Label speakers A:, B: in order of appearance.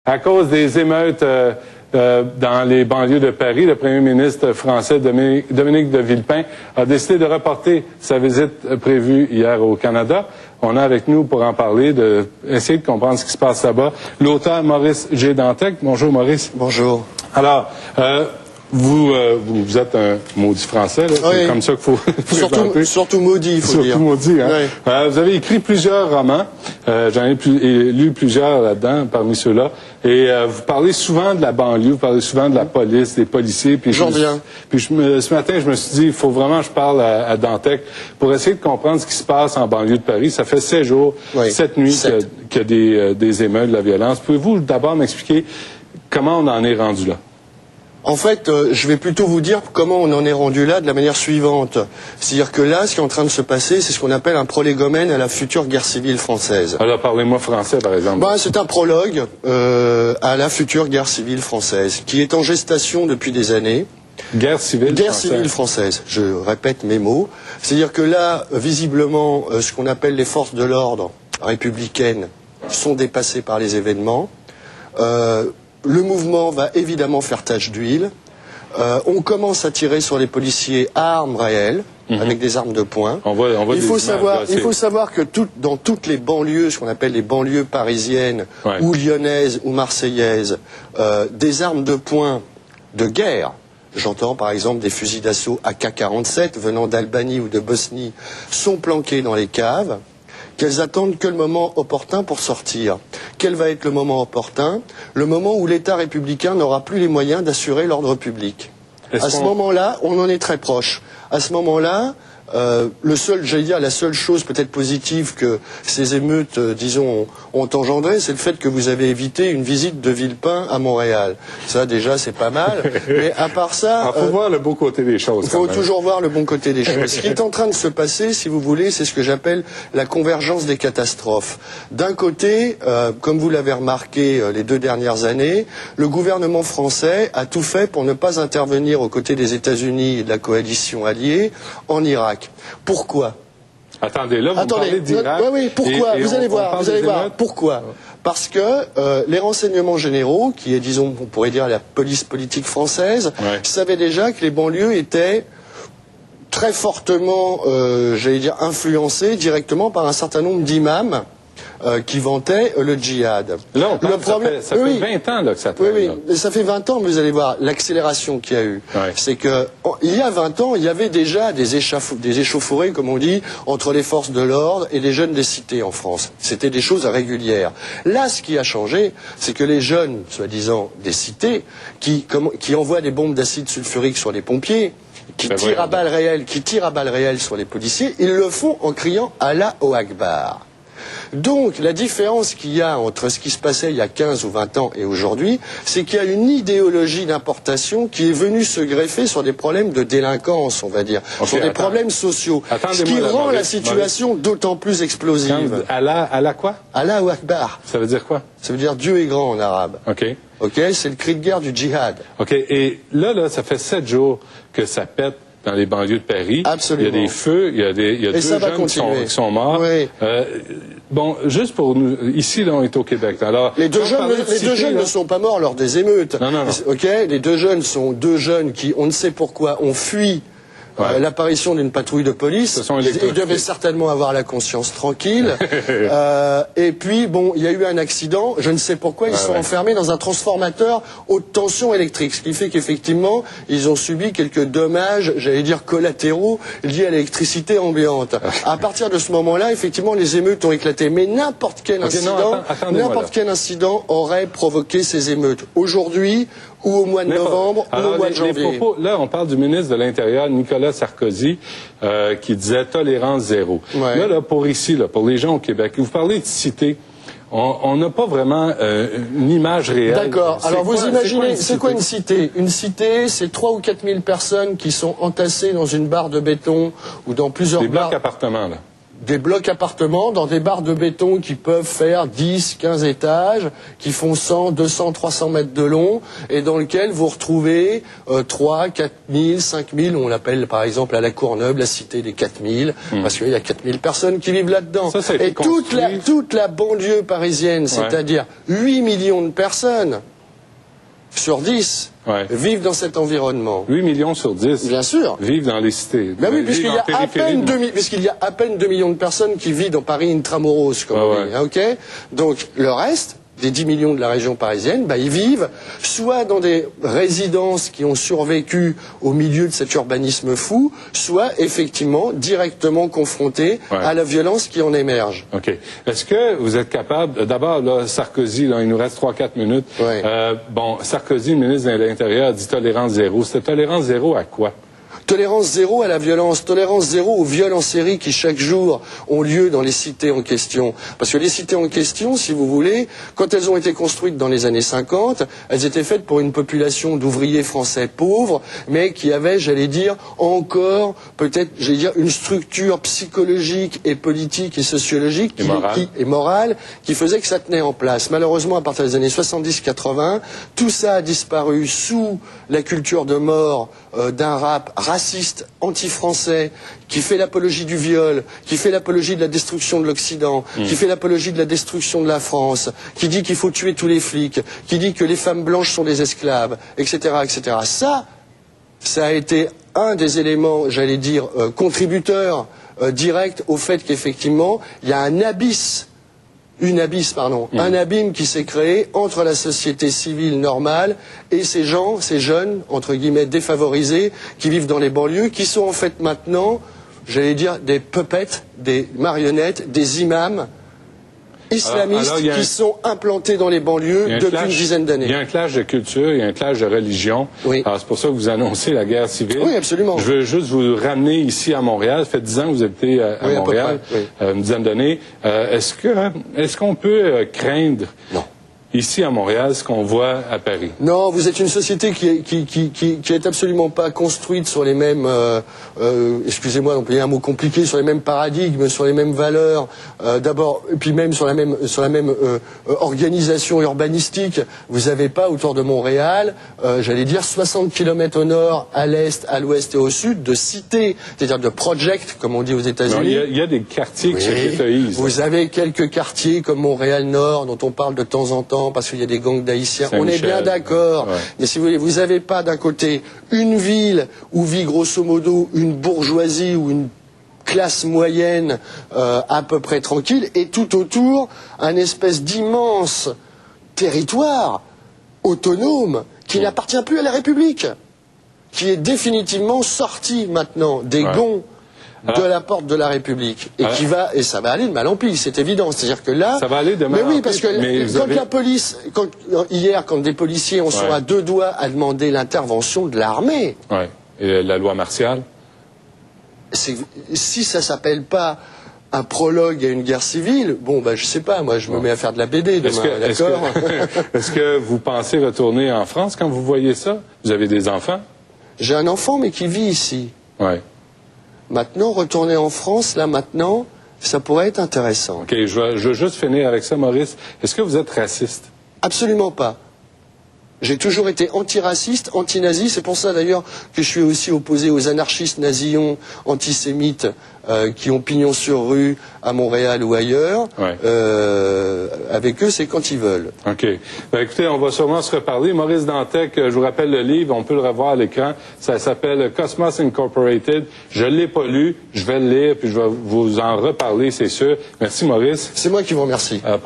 A: À cause des émeutes dans les banlieues de Paris, le premier ministre français Dominique de Villepin a décidé de reporter sa visite prévue hier au Canada. On a avec nous pour en parler, essayer de comprendre ce qui se passe là-bas, l'auteur Maurice G. Dantec. Bonjour Maurice.
B: Bonjour.
A: Alors, vous êtes un maudit français, là.
B: Oui.
A: C'est comme ça qu'il faut
B: surtout maudit, il faut dire.
A: Surtout maudit, hein.
B: Oui.
A: Vous avez écrit plusieurs romans, j'en ai lu plusieurs là-dedans, parmi ceux-là, et vous parlez souvent de la banlieue, vous parlez souvent de la police, des policiers. Puis
B: J'en viens.
A: Puis ce matin, je me suis dit, il faut vraiment que je parle à Dantec pour essayer de comprendre ce qui se passe en banlieue de Paris. Ça fait 7 jours, 7 nuits qu'il y a des émeutes, de la violence. Pouvez-vous d'abord m'expliquer comment on en est rendu là?
B: En fait, je vais plutôt vous dire comment on en est rendu là de la manière suivante. C'est-à-dire que là, ce qui est en train de se passer, c'est ce qu'on appelle un prolégomène à la future guerre civile française.
A: Alors, parlez-moi français, par exemple.
B: C'est un prologue à la future guerre civile française, qui est en gestation depuis des années.
A: Guerre civile
B: française, je répète mes mots. C'est-à-dire que là, visiblement, ce qu'on appelle les forces de l'ordre républicaines sont dépassées par les événements. Le mouvement va évidemment faire tache d'huile. On commence à tirer sur les policiers à armes réelles, avec des armes de poing. Il faut savoir que dans toutes les banlieues, ce qu'on appelle les banlieues parisiennes, ou lyonnaises, ou marseillaises, des armes de poing de guerre, j'entends par exemple des fusils d'assaut AK-47 venant d'Albanie ou de Bosnie, sont planqués dans les caves, qu'elles attendent que le moment opportun pour sortir. Quel va être le moment opportun? Le moment où l'État républicain n'aura plus les moyens d'assurer l'ordre public. À ce moment-là, on en est très proche. À ce moment-là, la seule chose peut-être positive que ces émeutes, disons, ont engendré, c'est le fait que vous avez évité une visite de Villepin à Montréal. Ça, déjà, c'est pas mal. Mais à part ça...
A: Il faut voir le bon côté des choses.
B: Il faut toujours voir le bon côté des choses. Ce qui est en train de se passer, si vous voulez, c'est ce que j'appelle la convergence des catastrophes. D'un côté, comme vous l'avez remarqué les 2 dernières années, le gouvernement français a tout fait pour ne pas intervenir aux côtés des États-Unis et de la coalition alliée en Irak. Pourquoi?
A: Attendez, là, vous parlez d'Irak.
B: Oui, pourquoi? Vous allez voir. Pourquoi? Parce que les renseignements généraux, qui est, disons, on pourrait dire la police politique française, savaient déjà que les banlieues étaient très fortement, influencées directement par un certain nombre d'imams qui vantaient le djihad.
A: Là, ça fait 20 ans là, que ça traîne.
B: Oui, ça fait 20 ans, mais vous allez voir l'accélération qu'il y a eu. C'est que il y a 20 ans, il y avait déjà des échauffourées, comme on dit, entre les forces de l'ordre et les jeunes des cités en France. C'était des choses régulières. Là, ce qui a changé, c'est que les jeunes, soi-disant des cités, qui envoient des bombes d'acide sulfurique sur les pompiers, qui tirent à balles réelles sur les policiers, ils le font en criant Allah au Akbar. Donc, la différence qu'il y a entre ce qui se passait il y a 15 ou 20 ans et aujourd'hui, c'est qu'il y a une idéologie d'importation qui est venue se greffer sur des problèmes de délinquance, on va dire, sur des problèmes sociaux. Ce qui rend la situation d'autant plus explosive.
A: Allah quoi?
B: Allah ou Akbar.
A: Ça veut dire quoi? Ça
B: veut dire Dieu est grand en arabe. Ok, c'est le cri de guerre du djihad.
A: Ok, et là, ça fait 7 jours que ça pète dans les banlieues de Paris.
B: Absolument.
A: Il y a des feux, il y a 2 jeunes qui sont morts.
B: Oui.
A: Bon, juste pour nous, ici, là, on est au Québec. Alors,
B: les deux jeunes ne sont pas morts lors des émeutes.
A: Non.
B: Ok, les 2 jeunes sont 2 jeunes qui, on ne sait pourquoi, ont fui l'apparition d'une patrouille de police. Ils devaient certainement avoir la conscience tranquille. Et puis, bon, il y a eu un accident. Je ne sais pourquoi, ils sont enfermés dans un transformateur haute tension électrique. Ce qui fait qu'effectivement, ils ont subi quelques dommages, j'allais dire collatéraux, liés à l'électricité ambiante. À partir de ce moment-là, effectivement, les émeutes ont éclaté. Mais n'importe quel incident aurait provoqué ces émeutes. Aujourd'hui, ou au mois de novembre, ou au mois de janvier.
A: Là, on parle du ministre de l'Intérieur, Nicolas Sarkozy, qui disait tolérance zéro. Là, pour les gens au Québec, vous parlez de cité. On n'a pas vraiment une image réelle.
B: D'accord. Alors vous imaginez, c'est quoi une cité? Une cité, c'est 3 ou 4 000 personnes qui sont entassées dans une barre de béton ou dans plusieurs
A: des blocs appartements, là.
B: des blocs appartements dans des barres de béton qui peuvent faire 10, 15 étages, qui font 100, 200, 300 mètres de long, et dans lequel vous retrouvez 3, 4 000, 5 000, on l'appelle par exemple à la Courneuve, la cité des 4 000, parce qu'il y a 4 000 personnes qui vivent là-dedans. Et toute la banlieue parisienne, c'est-à-dire 8 millions de personnes sur 10, vivent dans cet environnement.
A: 8 millions sur 10
B: Bien sûr.
A: Vivent dans les cités.
B: Ben oui, puisqu'il y a à peine 2 millions de personnes qui vivent dans Paris intramuros, comme on dit. Ok. Donc le reste des 10 millions de la région parisienne, ils vivent soit dans des résidences qui ont survécu au milieu de cet urbanisme fou, soit effectivement directement confrontés à la violence qui en émerge.
A: OK. Est-ce que vous êtes capable... D'abord, là, Sarkozy, là, il nous reste 3-4 minutes. Sarkozy, ministre de l'Intérieur, dit tolérance zéro. C'était tolérance zéro à quoi?
B: Tolérance zéro à la violence, tolérance zéro aux viols en série qui chaque jour ont lieu dans les cités en question. Parce que les cités en question, si vous voulez, quand elles ont été construites dans les années 50, elles étaient faites pour une population d'ouvriers français pauvres, mais qui avaient, j'allais dire, encore peut-être, une structure psychologique et politique et sociologique et morale qui faisait que ça tenait en place. Malheureusement, à partir des années 70-80, tout ça a disparu sous la culture de mort d'un rap raciste, anti-français, qui fait l'apologie du viol, qui fait l'apologie de la destruction de l'Occident, qui fait l'apologie de la destruction de la France, qui dit qu'il faut tuer tous les flics, qui dit que les femmes blanches sont des esclaves, etc., etc. Ça a été un des éléments, j'allais dire, contributeurs directs au fait qu'effectivement, il y a un abîme qui s'est créé entre la société civile normale et ces gens, ces jeunes, entre guillemets, défavorisés, qui vivent dans les banlieues, qui sont en fait maintenant, j'allais dire, des puppets, des marionnettes, des imams islamistes qui sont implantés dans les banlieues depuis une dizaine d'années.
A: Il y a un clash de culture, il y a un clash de religion. Alors c'est pour ça que vous annoncez la guerre civile.
B: Oui, absolument.
A: Je veux juste vous ramener ici à Montréal. Ça fait 10 ans que vous habitez à Montréal, une dizaine d'années. Est-ce qu'on peut craindre ici à Montréal ce qu'on voit à Paris?
B: Non, vous êtes une société qui est absolument pas construite sur les mêmes, excusez-moi d'employer un mot compliqué, sur les mêmes paradigmes, sur les mêmes valeurs, d'abord, et puis même sur la même organisation urbanistique. Vous n'avez pas autour de Montréal, j'allais dire 60 km au nord, à l'est, à l'ouest et au sud, de cités, c'est-à-dire de projects, comme on dit aux États-Unis.
A: Il y a des quartiers qui se ghettoisent.
B: Vous avez quelques quartiers comme Montréal-Nord, dont on parle de temps en temps, parce qu'il y a des gangs d'Haïtiens. On est bien d'accord. Mais si vous voulez, vous n'avez pas d'un côté une ville où vit grosso modo une bourgeoisie ou une classe moyenne à peu près tranquille, et tout autour un espèce d'immense territoire autonome qui n'appartient plus à la République, qui est définitivement sorti maintenant des gonds de la porte de la République, et ça va aller de mal en pis, c'est évident. C'est-à-dire que là,
A: ça va aller de mal en pis.
B: Parce que la police, hier, quand des policiers sont à deux doigts à demander l'intervention de l'armée,
A: et la loi martiale,
B: si ça s'appelle pas un prologue à une guerre civile, je sais pas, moi je me mets à faire de la BD demain, d'accord.
A: Est-ce que vous pensez retourner en France quand vous voyez ça? Vous avez des enfants?
B: J'ai un enfant, mais qui vit ici. Maintenant, retourner en France, là, maintenant, ça pourrait être intéressant.
A: OK, je veux juste finir avec ça, Maurice. Est-ce que vous êtes raciste?
B: Absolument pas. J'ai toujours été antiraciste, anti-nazi. C'est pour ça, d'ailleurs, que je suis aussi opposé aux anarchistes nazillons antisémites qui ont pignon sur rue à Montréal ou ailleurs. Avec eux, c'est quand ils veulent.
A: OK. Écoutez, on va sûrement se reparler. Maurice Dantec, je vous rappelle le livre, on peut le revoir à l'écran. Ça s'appelle Cosmos Incorporated. Je ne l'ai pas lu, je vais le lire, puis je vais vous en reparler, c'est sûr. Merci, Maurice.
B: C'est moi qui vous remercie.
A: À la prochaine.